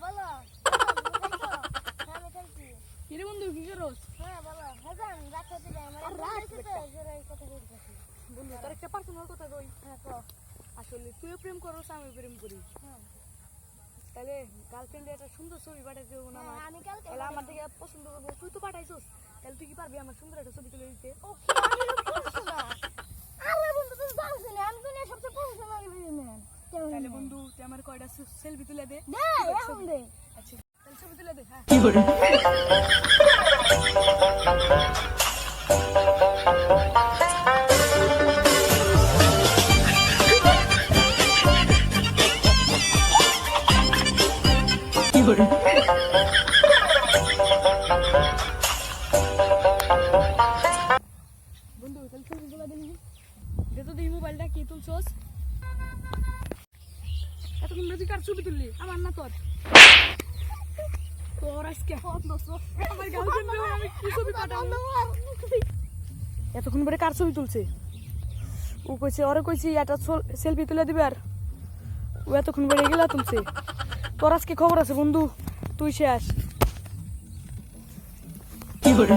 বলো আমি খাইছি কিরে বন্ধু কি করছ? হ্যাঁ বলো হাজান রাখতে দিলে আমার রাত তো জোরে কথা বলতেছি বন্ধু তোর একটা পার্সোনাল কথা কই। হ্যাঁ কো আসলে তুইও প্রেম করছ আমি প্রেম করি। হ্যাঁ তাহলে গার্লফ্রেন্ডে একটা সুন্দর ছবি পাঠাই দেবো না আমার? আমি কালকে তাহলে আমার থেকে পছন্দ করবো, তুই তো পাঠাইছস, তাহলে তুই কি পারবি আমার সুন্দর একটা ছবি তুলে দিতে? ওকে আমি বলছি না আরে বন্ধু তুমি জানছ না আমি দুনিয়া সবচেয়ে প্রফেশনাল ম্যান তাহলে বন্ধু তুই আমার কয়টা সেলফি তুলে দে। দে এখন দে আচ্ছা তাহলে ছবি তুলে দে। হ্যাঁ বন্ধু তাহলে ছবি তুলে দিলি দে তো দেখি মোবাইলটা কি তুলছস। এতক্ষণ তুই কার ছবি তুললি? আমার না তোর? তোর আজকে আমার গার্লফ্রেন্ড আমি কি ছবি পাঠাবো? এতক্ষণ পরে কার ছবি তুলছে? ও কইছে, ওরে কইছি একটা সেলফি তুলে দিবে, আর ও এতক্ষণ পরে গেলা তুলছে। তোর আজকে খবর আছে বন্ধু, তুই শেষ। কি করে